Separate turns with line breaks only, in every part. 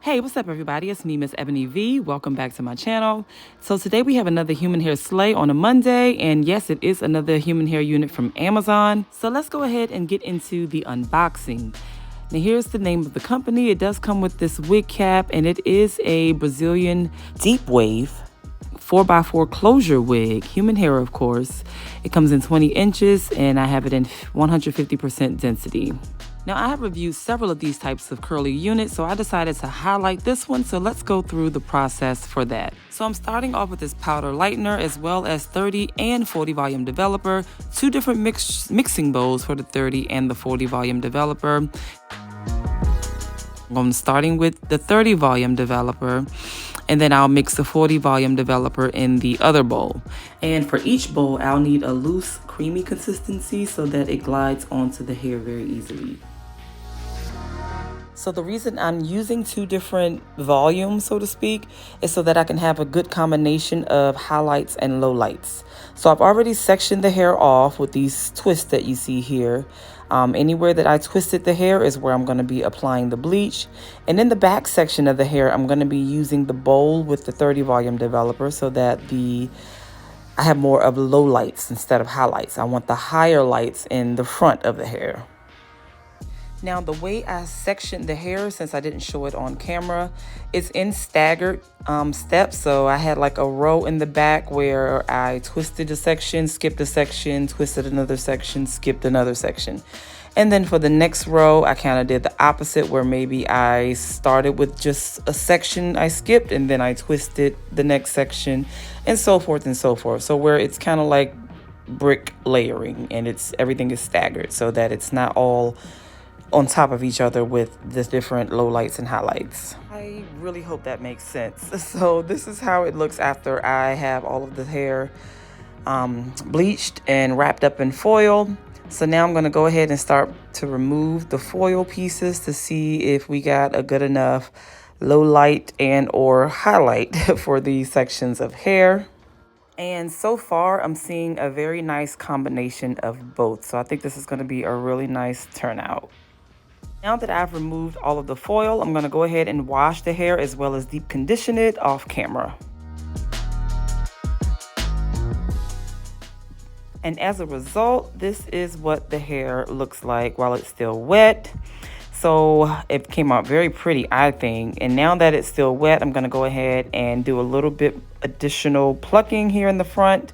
Hey, what's up everybody? It's me, MsEbonyVee. Welcome back to my channel. So today we have another human hair slay on a Monday, and yes, it is another human hair unit from Amazon. So let's go ahead and get into the unboxing. Now here's the name of the company. It does come with this wig cap, and it is a Brazilian deep wave 4x4 closure wig, human hair of course. It comes in 20 inches and I have it in 150% density. Now I have reviewed several of these types of curly units, so I decided to highlight this one, so let's go through the process for that. So I'm starting off with this powder lightener as well as 30 and 40 volume developer, two different mixing bowls for the 30 and the 40 volume developer. I'm starting with the 30 volume developer, and then I'll mix the 40 volume developer in the other bowl. And for each bowl, I'll need a loose, creamy consistency so that it glides onto the hair very easily. So the reason I'm using two different volumes, so to speak, is so that I can have a good combination of highlights and lowlights. So I've already sectioned the hair off with these twists that you see here. Anywhere that I twisted the hair is where I'm going to be applying the bleach. And in the back section of the hair, I'm going to be using the bowl with the 30 volume developer so that I have more of lowlights instead of highlights. I want the higher lights in the front of the hair. Now, the way I sectioned the hair, since I didn't show it on camera, it's in staggered steps. So I had like a row in the back where I twisted a section, skipped a section, twisted another section, skipped another section. And then for the next row, I kind of did the opposite, where maybe I started with just a section I skipped and then I twisted the next section and so forth and so forth. So where it's kind of like brick layering and everything is staggered so that it's not all on top of each other with the different lowlights and highlights. I really hope that makes sense. So this is how it looks after I have all of the hair bleached and wrapped up in foil. So now I'm going to go ahead and start to remove the foil pieces to see if we got a good enough low light and or highlight for these sections of hair. And so far I'm seeing a very nice combination of both. So I think this is going to be a really nice turnout. Now that I've removed all of the foil, I'm going to go ahead and wash the hair as well as deep condition it off camera. And as a result, this is what the hair looks like while it's still wet. So it came out very pretty, I think. And now that it's still wet, I'm going to go ahead and do a little bit additional plucking here in the front.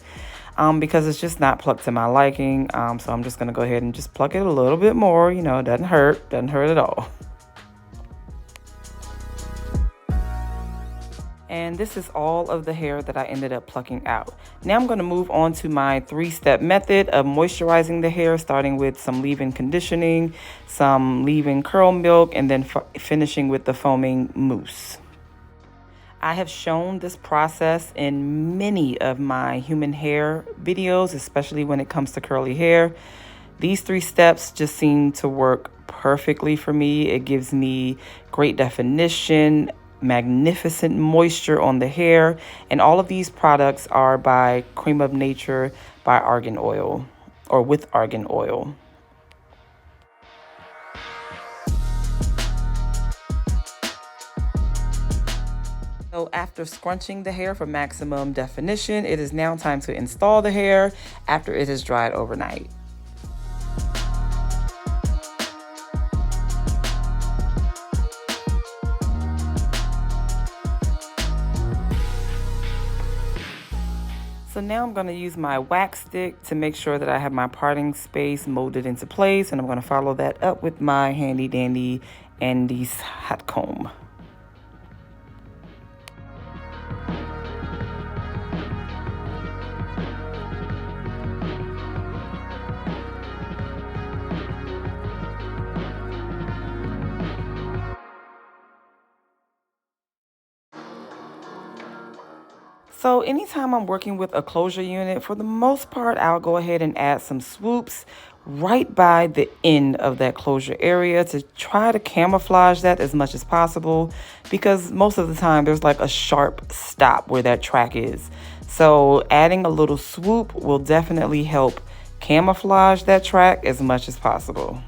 Because it's just not plucked to my liking. So I'm just going to go ahead and just pluck it a little bit more. You know, it doesn't hurt at all. And this is all of the hair that I ended up plucking out. Now I'm going to move on to my 3-step method of moisturizing the hair, starting with some leave-in conditioning, some leave-in curl milk, and then finishing with the foaming mousse. I have shown this process in many of my human hair videos, especially when it comes to curly hair. These 3 steps just seem to work perfectly for me. It gives me great definition, magnificent moisture on the hair, and all of these products are by Cream of Nature by Argan Oil, or with Argan Oil. So after scrunching the hair for maximum definition, it is now time to install the hair after it has dried overnight. So now I'm going to use my wax stick to make sure that I have my parting space molded into place, and I'm going to follow that up with my handy dandy Andes hot comb. So anytime I'm working with a closure unit, for the most part, I'll go ahead and add some swoops right by the end of that closure area to try to camouflage that as much as possible, because most of the time there's like a sharp stop where that track is. So adding a little swoop will definitely help camouflage that track as much as possible.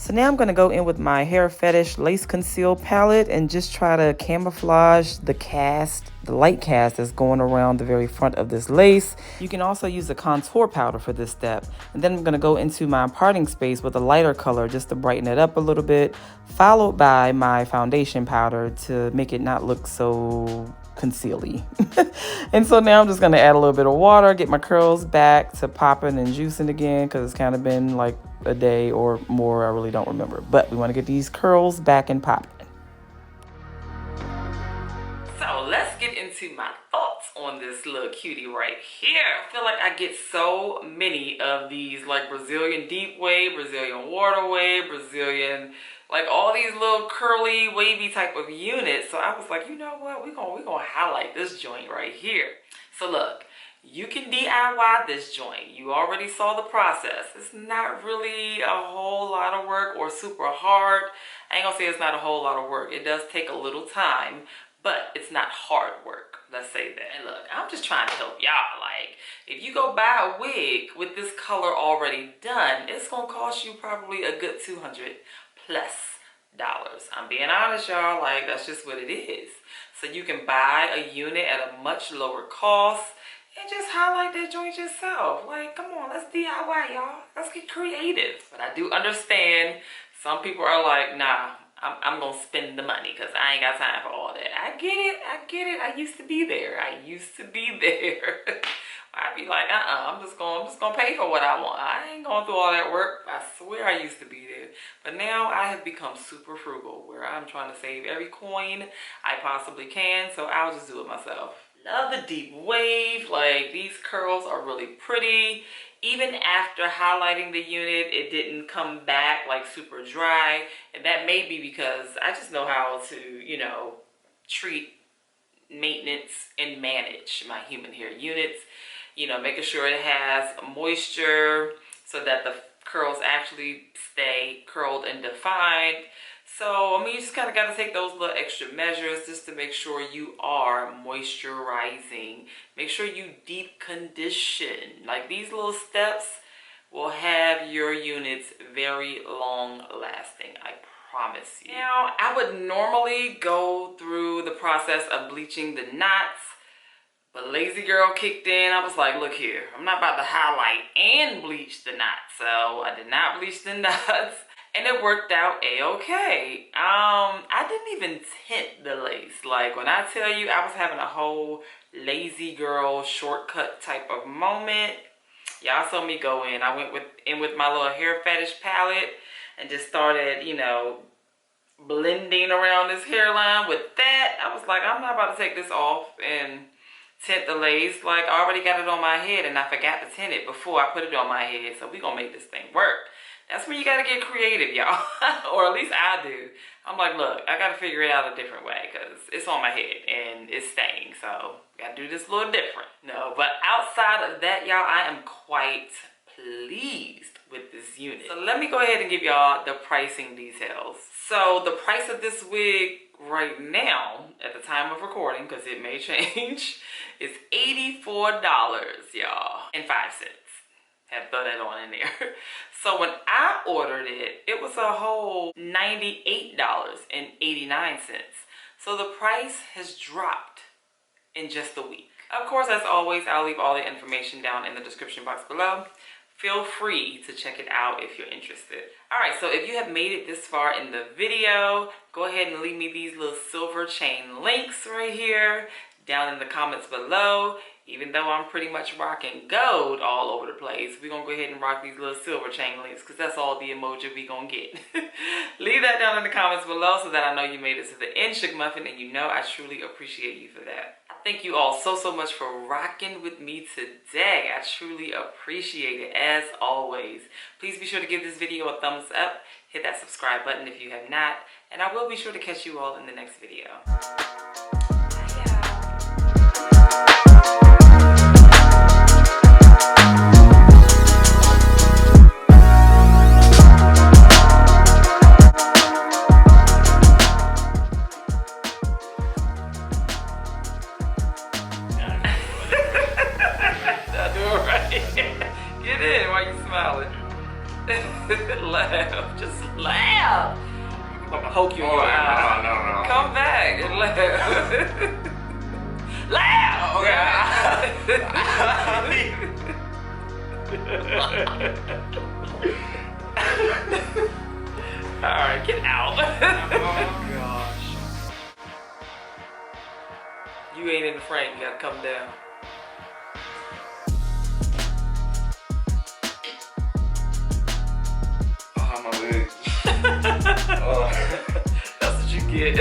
So now I'm going to go in with my Hair Fetish Lace Conceal palette and just try to camouflage the cast, the light cast that's going around the very front of this lace. You can also use a contour powder for this step. And then I'm going to go into my parting space with a lighter color just to brighten it up a little bit, followed by my foundation powder to make it not look so concealy. And so now I'm just going to add a little bit of water, get my curls back to popping and juicing again, because it's kind of been like a day or more, I really don't remember, but we want to get these curls back and popping. So let's get into my thoughts on this little cutie right here. I feel like I get so many of these, like Brazilian deep wave, Brazilian water wave, Brazilian, like all these little curly wavy type of units. So I was like, you know what, we're gonna highlight this joint right here. So look, you can DIY this joint. You already saw the process. It's not really a whole lot of work or super hard. I ain't gonna say it's not a whole lot of work. It does take a little time, but it's not hard work. Let's say that. And look, I'm just trying to help y'all. Like, if you go buy a wig with this color already done, it's gonna cost you probably a good $200+ I'm being honest, y'all. Like, that's just what it is. So you can buy a unit at a much lower cost and just highlight that joint yourself. Like, come on, let's DIY, y'all. Let's get creative. But I do understand some people are like, nah, I'm gonna spend the money because I ain't got time for all that. I get it, I get it. I used to be there. I used to be there. I'd be like, I'm just gonna pay for what I want. I ain't going through all that work. I swear I used to be there. But now I have become super frugal, where I'm trying to save every coin I possibly can, so I'll just do it myself. Love the deep wave. Like, these curls are really pretty. Even after highlighting the unit, it didn't come back like super dry. And that may be because I just know how to, you know, treat, maintenance, and manage my human hair units. You know, making sure it has moisture so that the curls actually stay curled and defined. So, I mean, you just kind of got to take those little extra measures just to make sure you are moisturizing. Make sure you deep condition. Like, these little steps will have your units very long lasting, I promise you. Now, I would normally go through the process of bleaching the knots, but lazy girl kicked in. I was like, look here, I'm not about to highlight and bleach the knots. So I did not bleach the knots. And it worked out a-okay. I didn't even tint the lace. Like, when I tell you I was having a whole lazy girl shortcut type of moment, y'all saw me go in. I went in with my little hair fetish palette and just started, you know, blending around this hairline with that. I was like, I'm not about to take this off and tint the lace. Like, I already got it on my head and I forgot to tint it before I put it on my head. So we gonna make this thing work. That's when you gotta get creative, y'all. Or at least I do. I'm like, look, I gotta figure it out a different way because it's on my head and it's staying. So gotta do this a little different. No, but outside of that, y'all, I am quite pleased with this unit. So let me go ahead and give y'all the pricing details. So the price of this wig right now, at the time of recording, because it may change, is $84, y'all, and 5 cents. Had to throw that on in there. So when I ordered it, it was a whole $98.89. So the price has dropped in just a week. Of course, as always, I'll leave all the information down in the description box below. Feel free to check it out if you're interested. All right, so if you have made it this far in the video, go ahead and leave me these little silver chain links right here down in the comments below. Even though I'm pretty much rocking gold all over the place, we're gonna go ahead and rock these little silver chain links because that's all the emoji we gonna get. Leave that down in the comments below so that I know you made it to the end, Shug Muffin, and you know I truly appreciate you for that. Thank you all so much for rocking with me today. I truly appreciate it, as always. Please be sure to give this video a thumbs up, hit that subscribe button if you have not, and I will be sure to catch you all in the next video. Get in while you smiling. Laugh, just laugh.
boy. No.
Come back and laugh. Laugh!
Okay.
Alright, get out.
Oh gosh.
You ain't in the frame, you gotta come down.
Oh, my wig.
That's what you get.